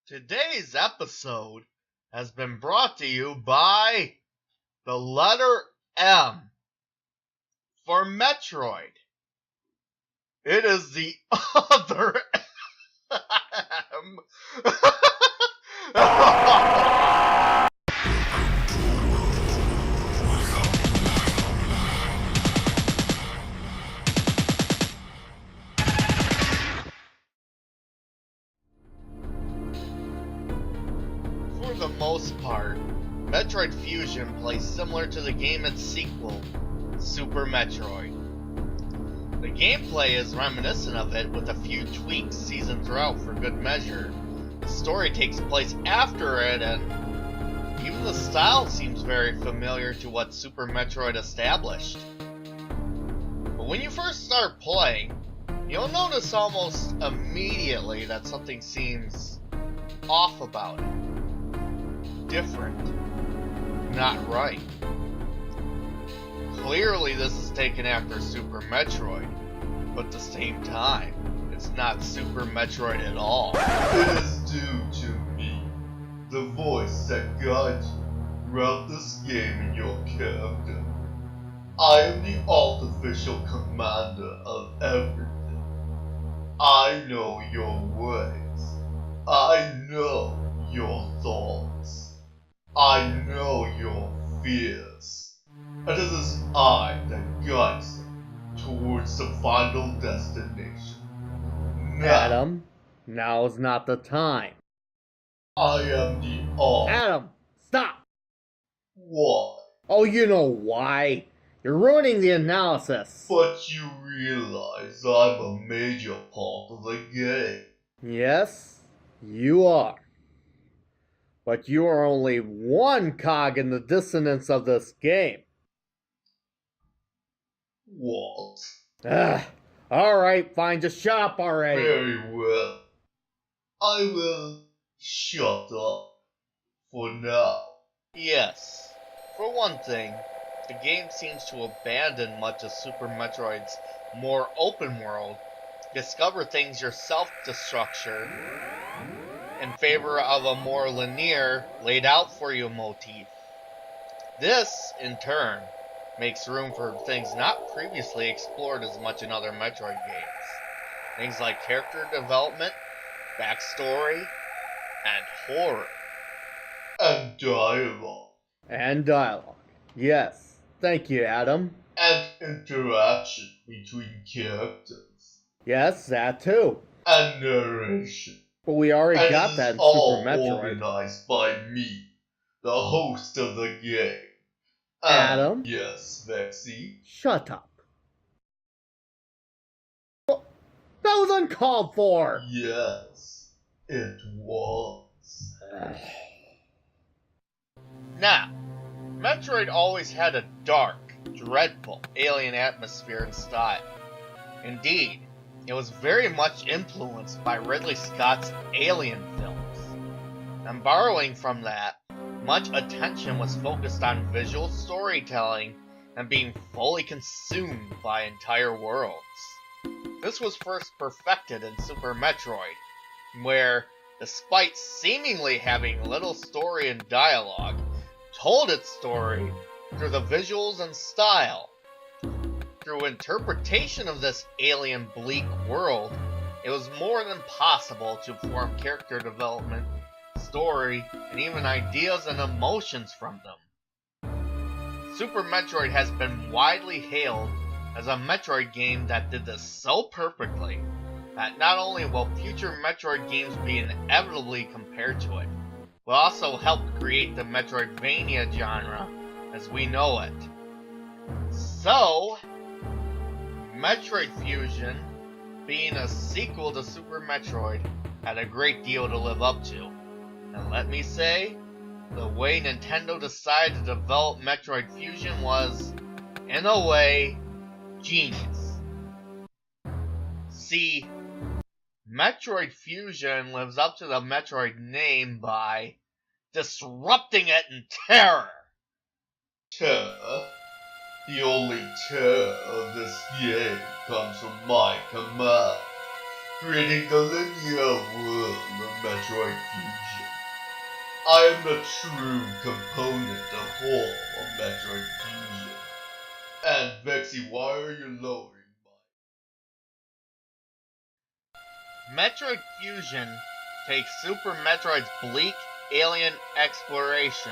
Today's episode has been brought to you by the letter M for Metroid. It is the other M. For the most part, Metroid Fusion plays similar to the game its sequel, Super Metroid. The gameplay is reminiscent of it with a few tweaks seasoned throughout for good measure. The story takes place after it, and even the style seems very familiar to what Super Metroid established. But when you first start playing, you'll notice almost immediately that something seems off about it. Different. Not right. Clearly this is taken after Super Metroid, but at the same time, it's not Super Metroid at all. It is due to me, the voice that guides you throughout this game in your character. I am the artificial commander of everything. I know your ways. I know your thoughts. I know your fears. And it is I that guides them towards the final destination. Now, Adam, now's not the time. I am the all. Adam, stop! Why? Oh, you know why. You're ruining the analysis. But you realize I'm a major part of the game. Yes, you are. But you are only one cog in the dissonance of this game. What? Alright, fine, just shut up already. Very well. I will shut up for now. Yes. For one thing, the game seems to abandon much of Super Metroid's more open world, discover things yourself structure, in favor of a more linear, laid out for you motif. This, in turn, makes room for things not previously explored as much in other Metroid games. Things like character development, backstory, and horror. And dialogue. And dialogue. Yes, thank you, Adam. And interaction between characters. Yes, that too. And narration. But we already And got this that is in all Super Metroid. organized by me, the host of the game. Adam? Yes, Vexy. Shut up. Well, that was uncalled for! Yes, it was. Now, Metroid always had a dark, dreadful, alien atmosphere and style. Indeed, it was very much influenced by Ridley Scott's Alien films. And borrowing from that, much attention was focused on visual storytelling and being fully consumed by entire worlds. This was first perfected in Super Metroid, where, despite seemingly having little story and dialogue, told its story through the visuals and style. Through interpretation of this alien bleak world, it was more than possible to form character development, story, and even ideas and emotions from them. Super Metroid has been widely hailed as a Metroid game that did this so perfectly that not only will future Metroid games be inevitably compared to it, but also help create the Metroidvania genre as we know it. So, Metroid Fusion, being a sequel to Super Metroid, had a great deal to live up to. And let me say, the way Nintendo decided to develop Metroid Fusion was, in a way, genius. See, Metroid Fusion lives up to the Metroid name by disrupting it in terror. Terror? The only terror of this game comes from my command. creating the linear world of Metroid Fusion. I am the true component of whole of Metroid Fusion. And Vexy, why are you lowering Metroid Fusion takes Super Metroid's bleak alien exploration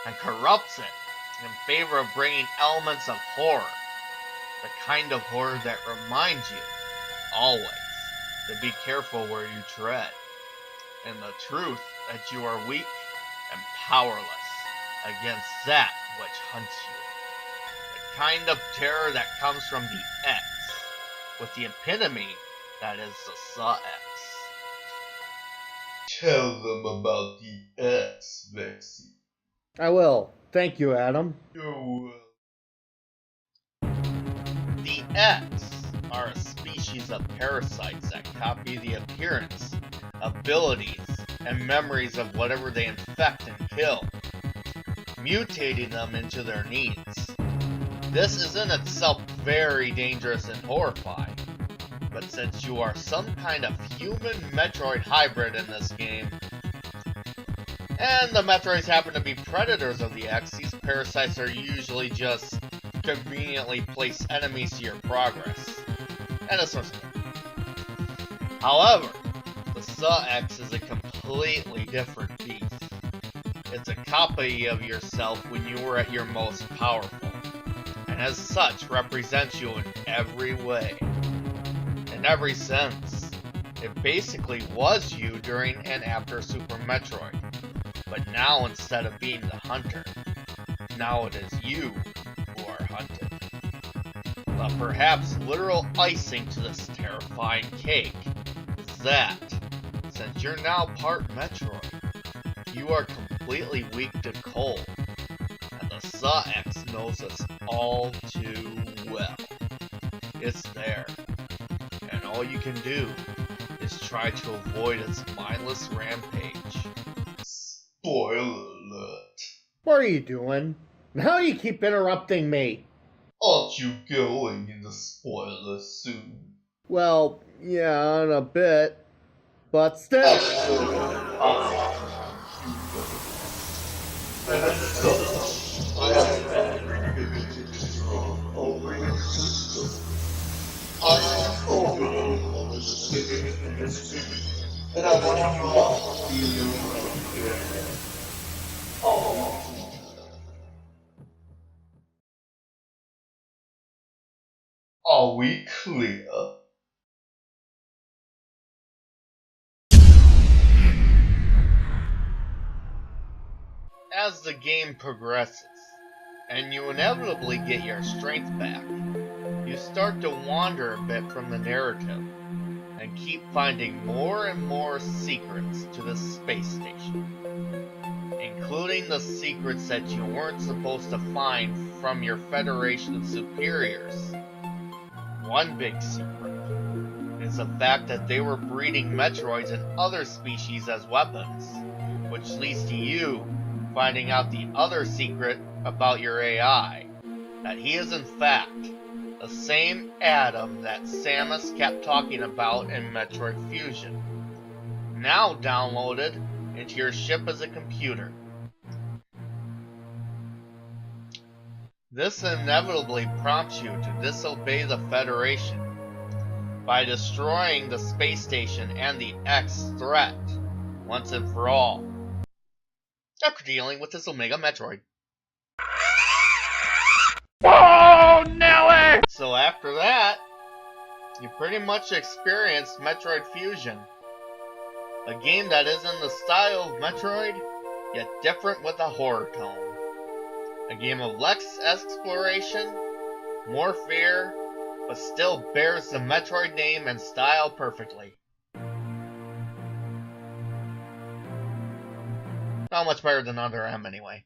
and corrupts it in favor of bringing elements of horror. The kind of horror that reminds you, always, to be careful where you tread, and the truth that you are weak and powerless against that which hunts you. The kind of terror that comes from the X, with the epitome that is the Saw X. Tell them about the X, Vexy. I will. Thank you, Adam. You're welcome. The X are a species of parasites that copy the appearance, abilities, and memories of whatever they infect and kill, mutating them into their needs. This is in itself very dangerous and horrifying, but since you are some kind of human Metroid hybrid in this game, and the Metroids happen to be predators of the X, these parasites are usually just conveniently placed enemies to your progress, and a source of it. However, the Saw X is a completely different beast. It's a copy of yourself when you were at your most powerful, and as such represents you in every way. In every sense, it basically was you during and after Super Metroid, but now instead of being the hunter, now it is you who are hunted. But perhaps literal icing to this terrifying cake is that, since you're now part Metroid, you are completely weak to cold, and the Saw X knows this all too well. It's there, and all you can do is try to avoid its mindless rampage. Spoiler alert. What are you doing? Now you keep interrupting me. Aren't you going into spoilers soon? Well, yeah, in a bit. But still. Are we clear? As the game progresses, and you inevitably get your strength back, you start to wander a bit from the narrative, and keep finding more and more secrets to the space station, including the secrets that you weren't supposed to find from your Federation superiors. One big secret is the fact that they were breeding Metroids and other species as weapons, which leads to you finding out the other secret about your AI, that he is in fact the same Adam that Samus kept talking about in Metroid Fusion, now downloaded into your ship as a computer. This inevitably prompts you to disobey the Federation by destroying the space station and the X threat once and for all, after dealing with this Omega Metroid. Oh, Nelly! So after that, you pretty much experienced Metroid Fusion, a game that is in the style of Metroid, yet different with a horror tone. A game of less exploration, more fear, but still bears the Metroid name and style perfectly. Not much better than Other M anyway.